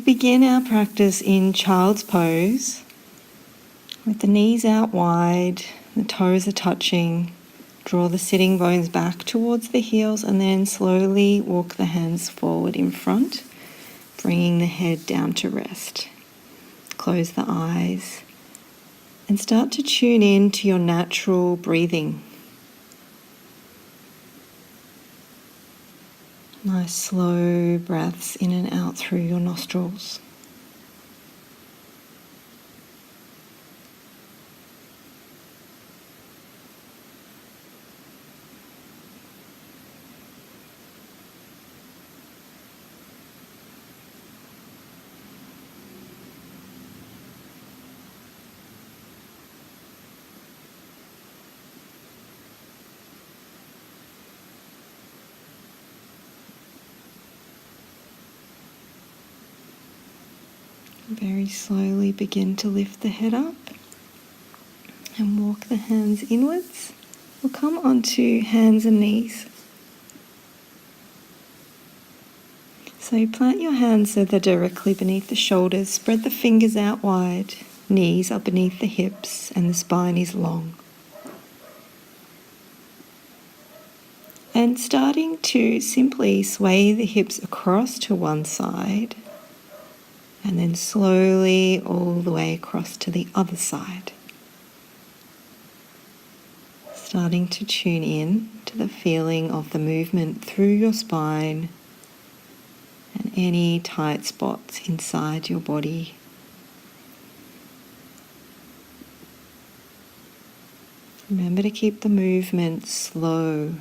We'll begin our practice in child's pose with the knees out wide, the toes are touching. Draw the sitting bones back towards the heels and then slowly walk the hands forward in front, bringing the head down to rest. Close the eyes and start to tune in to your natural breathing. Nice slow breaths in and out through your nostrils. Very slowly begin to lift the head up and walk the hands inwards. We'll come onto hands and knees. So plant your hands so they're directly beneath the shoulders. Spread the fingers out wide. Knees are beneath the hips and the spine is long. And starting to simply sway the hips across to one side and then slowly all the way across to the other side. Starting to tune in to the feeling of the movement through your spine and any tight spots inside your body. Remember to keep the movement slow.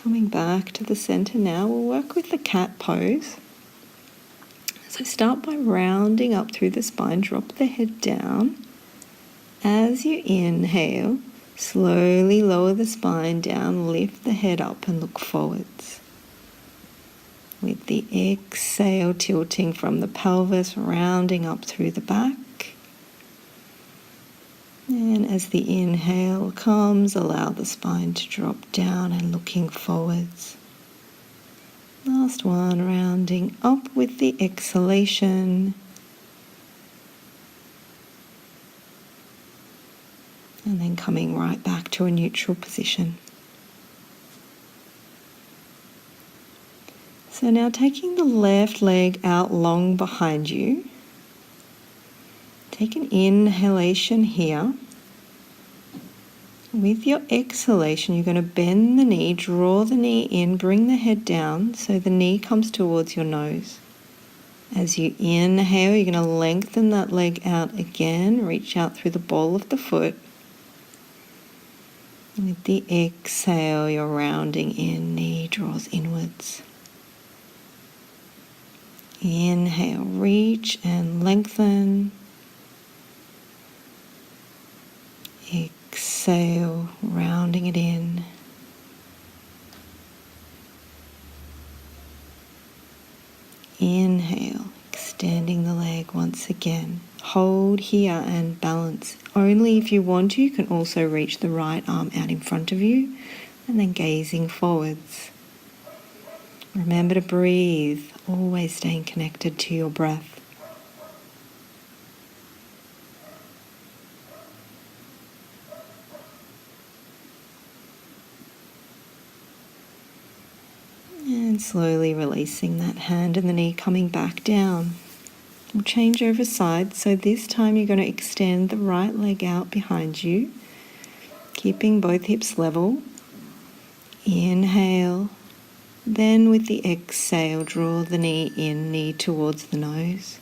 Coming back to the center now, we'll work with the cat pose. So start by rounding up through the spine, drop the head down. As you inhale, slowly lower the spine down, lift the head up and look forwards. With the exhale, tilting from the pelvis, rounding up through the back. And as the inhale comes, allow the spine to drop down and looking forwards. Last one, rounding up with the exhalation. And then coming right back to a neutral position. So now taking the left leg out long behind you. Take an inhalation here. With your exhalation, you're going to bend the knee, draw the knee in, bring the head down so the knee comes towards your nose. As you inhale, you're going to lengthen that leg out again, reach out through the ball of the foot. With the exhale, you're rounding in, knee draws inwards. Inhale, reach and lengthen. Exhale, rounding it in. Inhale, extending the leg once again. Hold here and balance. Only if you want to, you can also reach the right arm out in front of you and then gazing forwards. Remember to breathe, always staying connected to your breath. And slowly releasing that hand and the knee coming back down. We'll change over sides. So this time you're going to extend the right leg out behind you, keeping both hips level. Inhale. Then with the exhale, draw the knee in, knee towards the nose.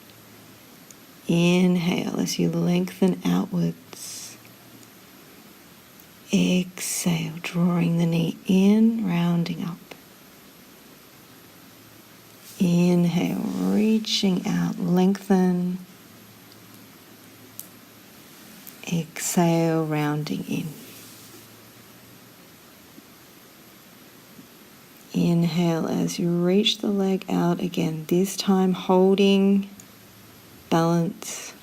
Inhale as you lengthen outwards. Exhale, drawing the knee in, rounding up. Inhale, reaching out, lengthen. Exhale, rounding in. Inhale as you reach the leg out again, this time holding balance.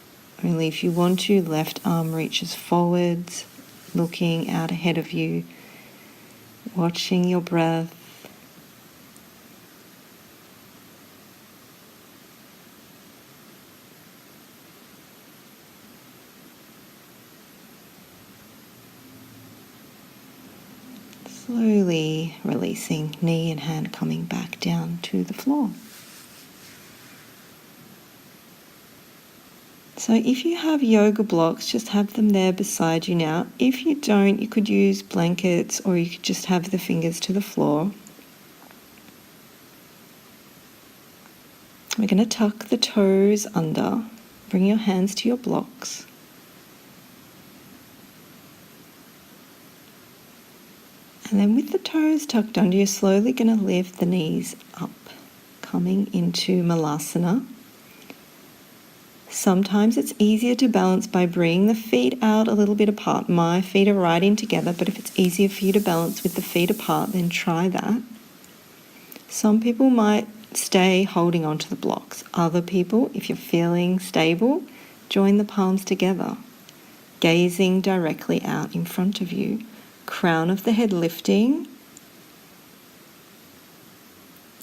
Only if you want to, left arm reaches forwards, looking out ahead of you, watching your breath. Slowly releasing, knee and hand coming back down to the floor. So if you have yoga blocks, just have them there beside you now. If you don't, you could use blankets or you could just have the fingers to the floor. We're going to tuck the toes under. Bring your hands to your blocks. And then with the toes tucked under, you're slowly going to lift the knees up, coming into Malasana. Sometimes it's easier to balance by bringing the feet out a little bit apart. My feet are right in together, but if it's easier for you to balance with the feet apart, then try that. Some people might stay holding onto the blocks. Other people, if you're feeling stable, join the palms together, gazing directly out in front of you. Crown of the head lifting.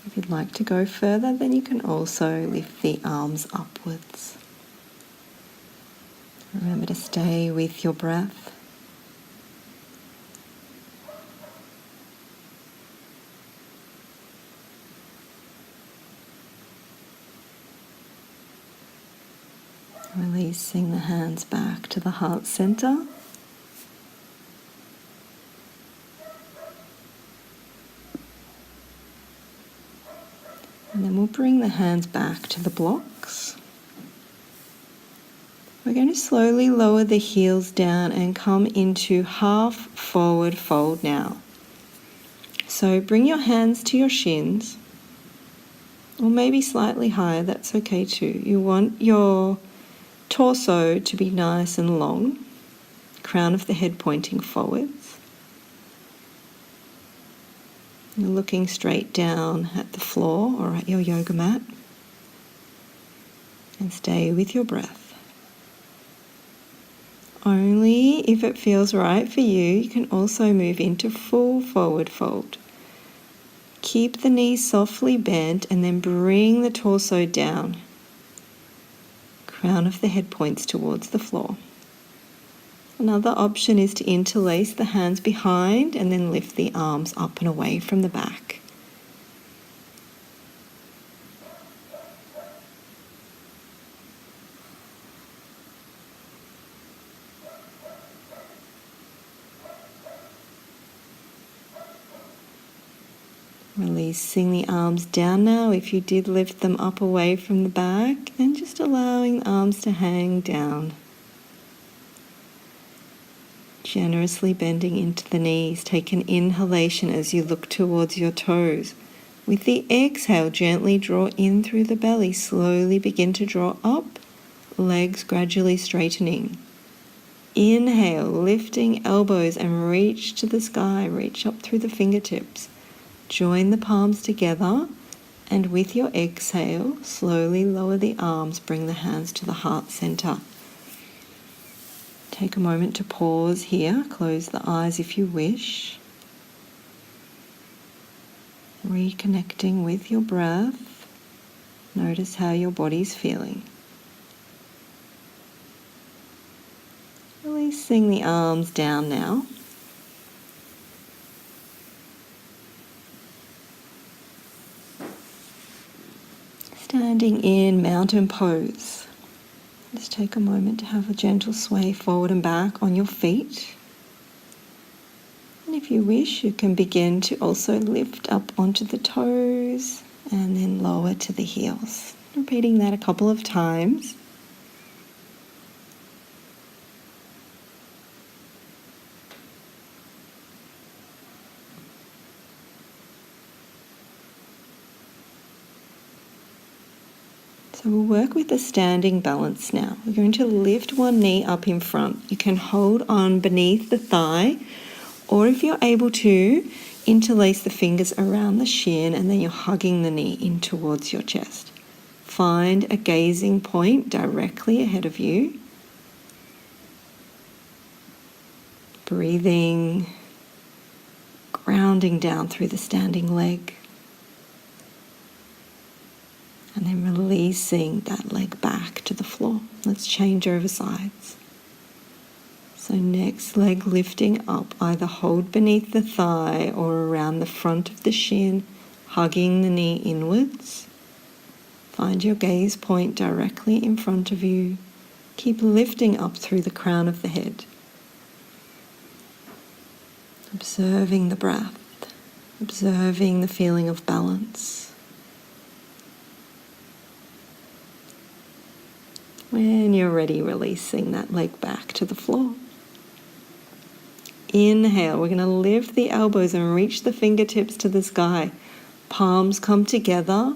If you'd like to go further, then you can also lift the arms upwards. Remember to stay with your breath. Releasing the hands back to the heart center. And then we'll bring the hands back to the blocks. We're going to slowly lower the heels down and come into half forward fold now. So bring your hands to your shins, or maybe slightly higher, that's okay too. You want your torso to be nice and long, crown of the head pointing forwards. You're looking straight down at the floor or at your yoga mat. And stay with your breath. Only if it feels right for you, you can also move into full forward fold. Keep the knees softly bent and then bring the torso down. Crown of the head points towards the floor. Another option is to interlace the hands behind and then lift the arms up and away from the back. Releasing the arms down now if you did lift them up away from the back, and just allowing the arms to hang down. Generously bending into the knees. Take an inhalation as you look towards your toes. With the exhale, gently draw in through the belly. Slowly begin to draw up, legs gradually straightening. Inhale, lifting elbows and reach to the sky. Reach up through the fingertips. Join the palms together, and with your exhale, slowly lower the arms. Bring the hands to the heart center. Take a moment to pause here. Close the eyes if you wish. Reconnecting with your breath. Notice how your body's feeling. Releasing the arms down now. Standing in mountain pose. Just take a moment to have a gentle sway forward and back on your feet. And if you wish, you can begin to also lift up onto the toes and then lower to the heels. Repeating that a couple of times. So we'll work with the standing balance now. We're going to lift one knee up in front. You can hold on beneath the thigh, or if you're able to, interlace the fingers around the shin and then you're hugging the knee in towards your chest. Find a gazing point directly ahead of you. Breathing, grounding down through the standing leg. And then releasing that leg back to the floor. Let's change over sides. So next leg lifting up, either hold beneath the thigh or around the front of the shin, hugging the knee inwards. Find your gaze point directly in front of you. Keep lifting up through the crown of the head. Observing the breath, observing the feeling of balance. When you're ready, releasing that leg back to the floor. Inhale, we're going to lift the elbows and reach the fingertips to the sky. Palms come together.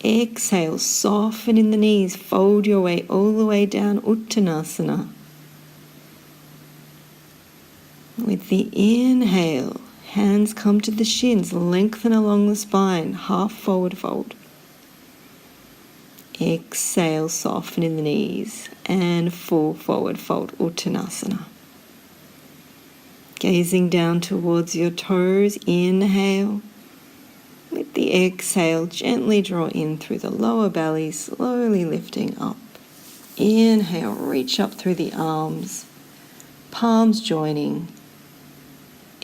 Exhale, soften in the knees, fold your way all the way down, Uttanasana. With the inhale, hands come to the shins, lengthen along the spine, half forward fold. Exhale, soften in the knees, and full forward fold, Uttanasana. Gazing down towards your toes, inhale. With the exhale, gently draw in through the lower belly, slowly lifting up. Inhale, reach up through the arms, palms joining.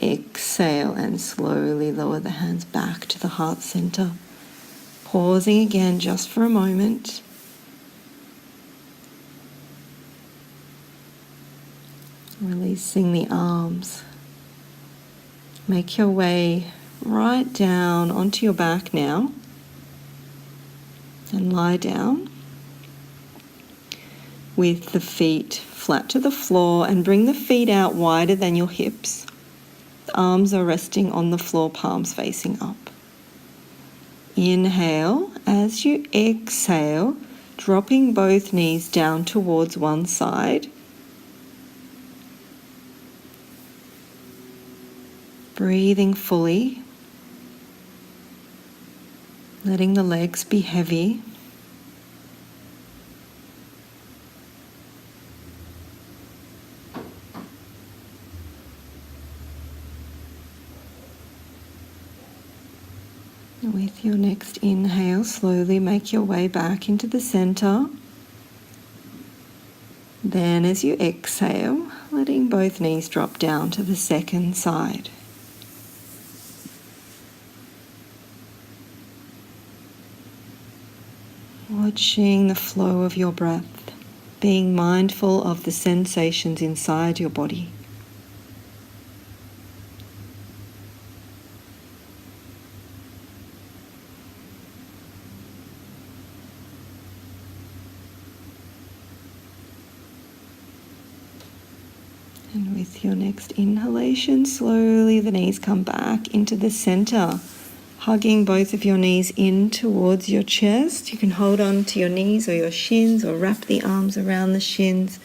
Exhale and slowly lower the hands back to the heart center. Pausing again just for a moment. Releasing the arms. Make your way right down onto your back now. And lie down with the feet flat to the floor and bring the feet out wider than your hips. The arms are resting on the floor, palms facing up. Inhale. As you exhale, dropping both knees down towards one side. Breathing fully. Letting the legs be heavy. With your next inhale, slowly make your way back into the center. Then as you exhale, letting both knees drop down to the second side. Watching the flow of your breath, being mindful of the sensations inside your body. And with your next inhalation, slowly the knees come back into the center, hugging both of your knees in towards your chest. You can hold on to your knees or your shins or wrap the arms around the shins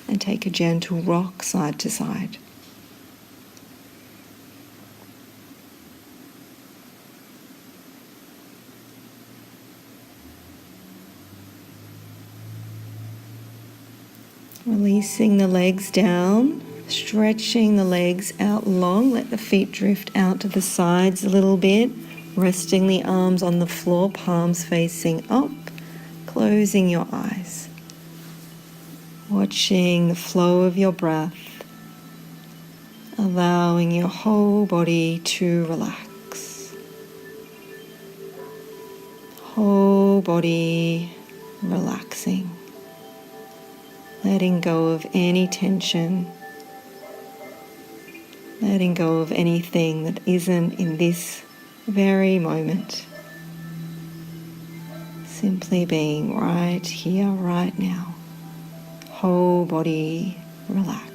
and take a gentle rock side to side. Releasing the legs down. Stretching the legs out long, let the feet drift out to the sides a little bit, resting the arms on the floor, palms facing up, closing your eyes. Watching the flow of your breath, allowing your whole body to relax. Whole body relaxing, letting go of any tension. Letting go of anything that isn't in this very moment. Simply being right here, right now. Whole body relaxed.